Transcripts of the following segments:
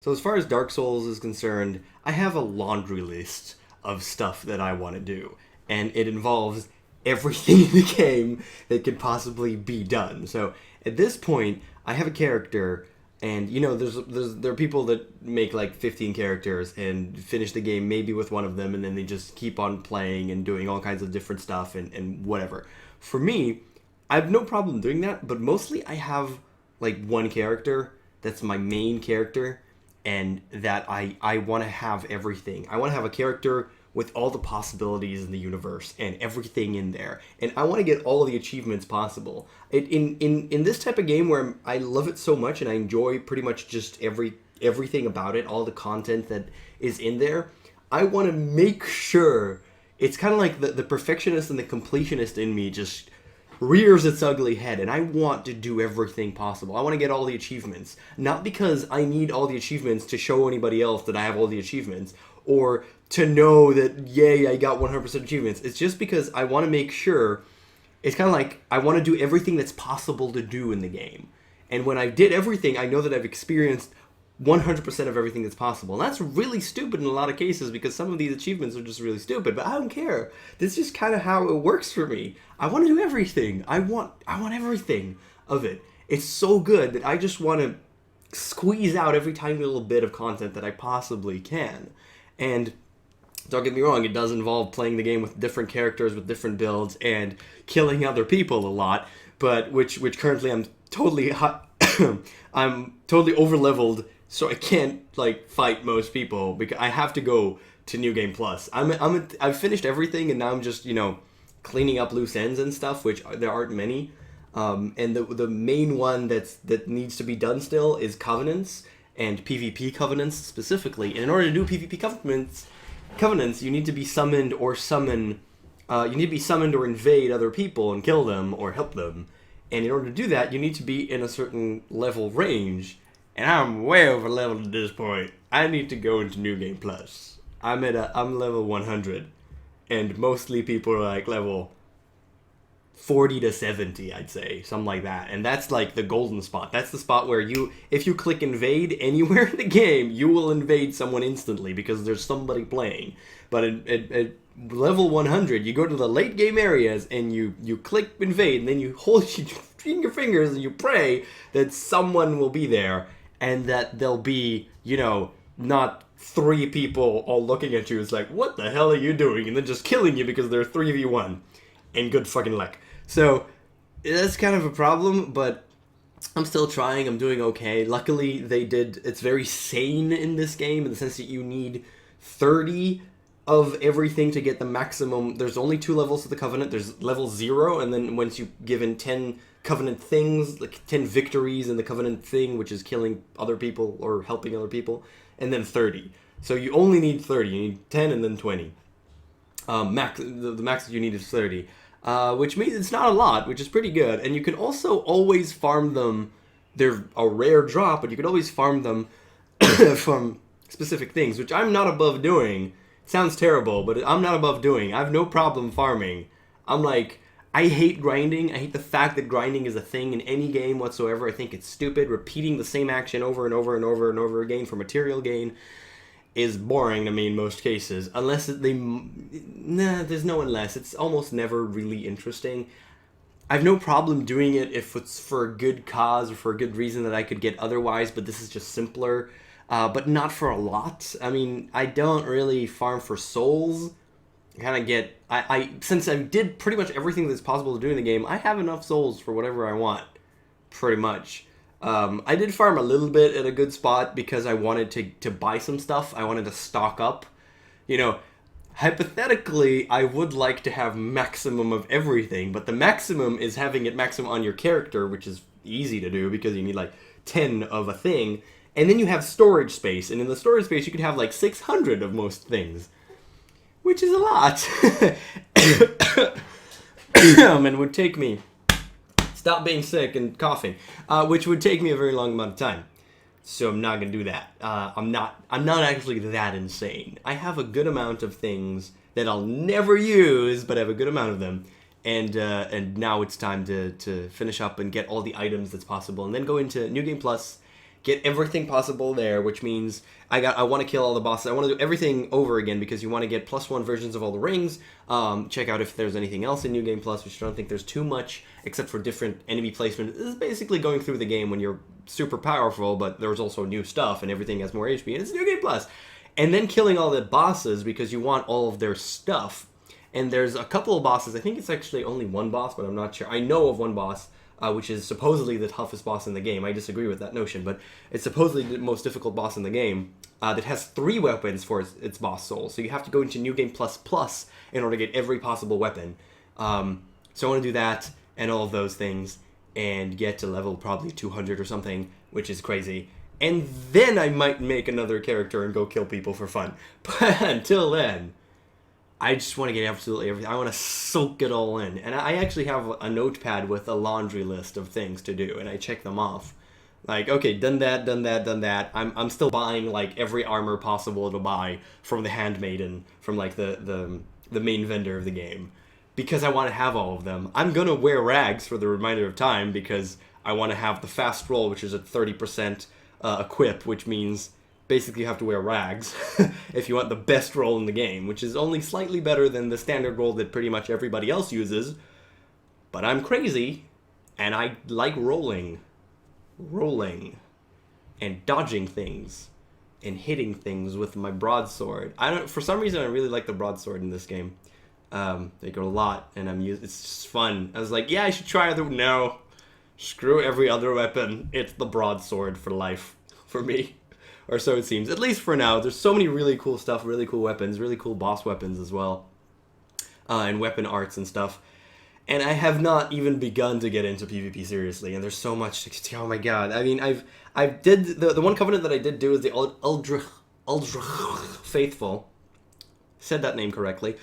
So as far as Dark Souls is concerned, I have a laundry list of stuff that I want to do, and it involves everything in the game that could possibly be done. So at this point, I have a character, and you know, there are people that make like 15 characters and finish the game maybe with one of them, and then they just keep on playing and doing all kinds of different stuff and whatever. For me, I have no problem doing that, but mostly I have like one character that's my main character, and that I want to have everything. I want to have a character with all the possibilities in the universe and everything in there, and I want to get all of the achievements possible. In this type of game where I love it so much and I enjoy pretty much just everything about it, all the content that is in there, I want to make sure it's kind of like the perfectionist and the completionist in me just rears its ugly head, and I want to do everything possible. I want to get all the achievements. Not because I need all the achievements to show anybody else that I have all the achievements, or to know that, yay, I got 100% achievements. It's just because I want to make sure, it's kind of like, I want to do everything that's possible to do in the game. And when I did everything, I know that I've experienced 100% of everything that's possible. And that's really stupid in a lot of cases, because some of these achievements are just really stupid, but I don't care. This is just kind of how it works for me. I want to do everything. I want everything of it. It's so good that I just want to squeeze out every tiny little bit of content that I possibly can. And don't get me wrong, it does involve playing the game with different characters, with different builds, and killing other people a lot, but which currently I'm totally I'm totally over-leveled, so I can't like fight most people because I have to go to New Game Plus. I've finished everything, and now I'm just, you know, cleaning up loose ends and stuff, which there aren't many. And the main one that needs to be done still is Covenants, and PvP Covenants specifically. And in order to do PvP Covenants, you need to be summoned or invade other people and kill them or help them. And in order to do that, you need to be in a certain level range. And I'm way over leveled at this point. I need to go into New Game Plus. I'm level 100, and mostly people are like level 40 to 70, I'd say, something like that. And that's like the golden spot. That's the spot where if you click invade anywhere in the game, you will invade someone instantly because there's somebody playing. But at level 100, you go to the late game areas and you click invade, and then you hold your fingers and you pray that someone will be there, and that there'll be, you know, not 3 people all looking at you. It's like, what the hell are you doing? And then just killing you because they're 3v1. And good fucking luck. So, that's kind of a problem, but I'm still trying. I'm doing okay. Luckily, it's very sane in this game, in the sense that you need 30 of everything to get the maximum. There's only 2 levels to the Covenant. There's level 0, and then once you've given 10 Covenant things, like 10 victories in the Covenant thing, which is killing other people or helping other people, and then 30. So you only need 30. You need 10 and then 20. The max that you need is 30. Which means it's not a lot, which is pretty good. And you can also always farm them. They're a rare drop, but you can always farm them from specific things, which I'm not above doing. It sounds terrible, but I'm not above doing. I have no problem farming. I hate grinding. I hate the fact that grinding is a thing in any game whatsoever. I think it's stupid. Repeating the same action over and over and over and over again for material gain is boring to me in most cases, unless there's no unless. It's almost never really interesting. I have no problem doing it if it's for a good cause or for a good reason that I could get otherwise, but this is just simpler, but not for a lot. I mean, I don't really farm for souls. Since I did pretty much everything that's possible to do in the game, I have enough souls for whatever I want, pretty much. I did farm a little bit at a good spot because I wanted to buy some stuff. I wanted to stock up. You know, hypothetically, I would like to have maximum of everything, but the maximum is having it maximum on your character, which is easy to do because you need like 10 of a thing. And then you have storage space, and in the storage space you could have like 600 of most things, which is a lot. And it would take me... Stop being sick and coughing, which would take me a very long amount of time. So I'm not gonna do that. I'm not actually that insane. I have a good amount of things that I'll never use, but I have a good amount of them. And now it's time to finish up and get all the items that's possible, and then go into New Game Plus, get everything possible there, which means I want to kill all the bosses. I want to do everything over again because you want to get +1 versions of all the rings. Check out if there's anything else in New Game Plus, which I don't think there's too much, except for different enemy placement. This is basically going through the game when you're super powerful, but there's also new stuff, and everything has more HP, and it's New Game Plus. And then killing all the bosses because you want all of their stuff. And there's a couple of bosses. I think it's actually only one boss, but I'm not sure. I know of one boss, which is supposedly the toughest boss in the game. I disagree with that notion, but it's supposedly the most difficult boss in the game that has 3 weapons for its boss soul. So you have to go into New Game Plus in order to get every possible weapon. So I want to do that and all of those things and get to level probably 200 or something, which is crazy. And then I might make another character and go kill people for fun. But until then, I just want to get absolutely everything. I want to soak it all in. And I actually have a notepad with a laundry list of things to do, and I check them off. Like, okay, done that, done that, done that. I'm still buying, like, every armor possible to buy from the handmaiden, from, like, the main vendor of the game. Because I want to have all of them. I'm going to wear rags for the remainder of time because I want to have the fast roll, which is at 30% equip, which means basically you have to wear rags if you want the best roll in the game, which is only slightly better than the standard roll that pretty much everybody else uses. But I'm crazy, and I like rolling, and dodging things, and hitting things with my broadsword. For some reason, I really like the broadsword in this game. They go a lot, and it's just fun. I was like, yeah, I should try other. No, screw every other weapon. It's the broadsword for life, for me. Or so it seems, at least for now. There's so many really cool stuff, really cool weapons, really cool boss weapons as well, and weapon arts and stuff. And I have not even begun to get into PvP seriously, and there's so much. Oh my god! I mean, I did the one covenant that I did do is the Uldrich Faithful. Said that name correctly,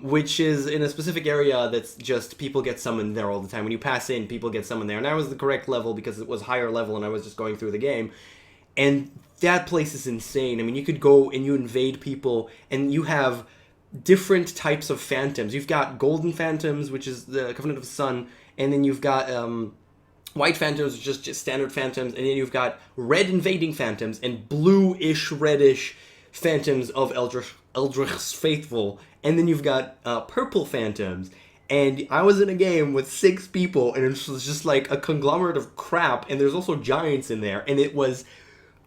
which is in a specific area that's just people get summoned there all the time. When you pass in, people get summoned there, and I was the correct level because it was higher level, and I was just going through the game. And that place is insane. I mean, you could go and you invade people, and you have different types of phantoms. You've got golden phantoms, which is the Covenant of the Sun, and then you've got white phantoms, which is just standard phantoms, and then you've got red invading phantoms and bluish, reddish phantoms of Eldrich's Faithful, and then you've got purple phantoms. And I was in a game with 6 people, and it was just like a conglomerate of crap, and there's also giants in there, and it was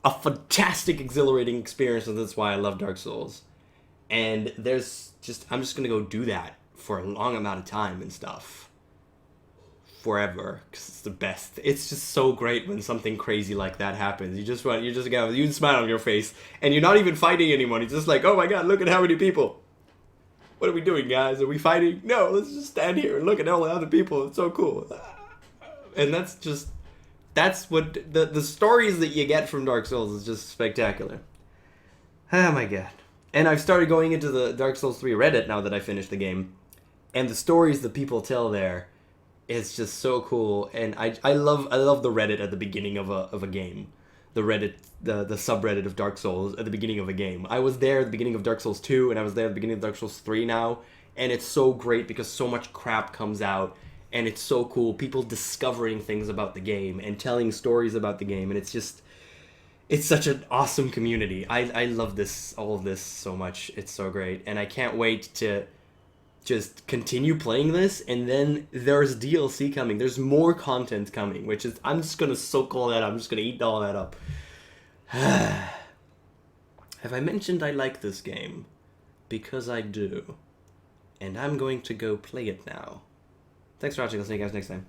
a fantastic, exhilarating experience, and that's why I love Dark Souls. And I'm just gonna go do that for a long amount of time and stuff. Forever, because it's the best. It's just so great when something crazy like that happens. You just got a smile on your face, and you're not even fighting anyone. It's just like, oh my god, look at how many people. What are we doing, guys? Are we fighting? No, let's just stand here and look at all the other people. It's so cool. And that's what the stories that you get from Dark Souls is just spectacular. Oh my god. And I've started going into the Dark Souls 3 Reddit now that I finished the game. And the stories that people tell there is just so cool. And I love the Reddit at the beginning of a game. The Reddit, the subreddit of Dark Souls at the beginning of a game. I was there at the beginning of Dark Souls 2, and I was there at the beginning of Dark Souls 3 now. And it's so great because so much crap comes out. And it's so cool. People discovering things about the game and telling stories about the game. And it's such an awesome community. I love all of this so much. It's so great. And I can't wait to just continue playing this. And then there's DLC coming. There's more content coming, which is, I'm just going to soak all that up. I'm just going to eat all that up. Have I mentioned I like this game? Because I do. And I'm going to go play it now. Thanks for watching. I'll see you guys next time.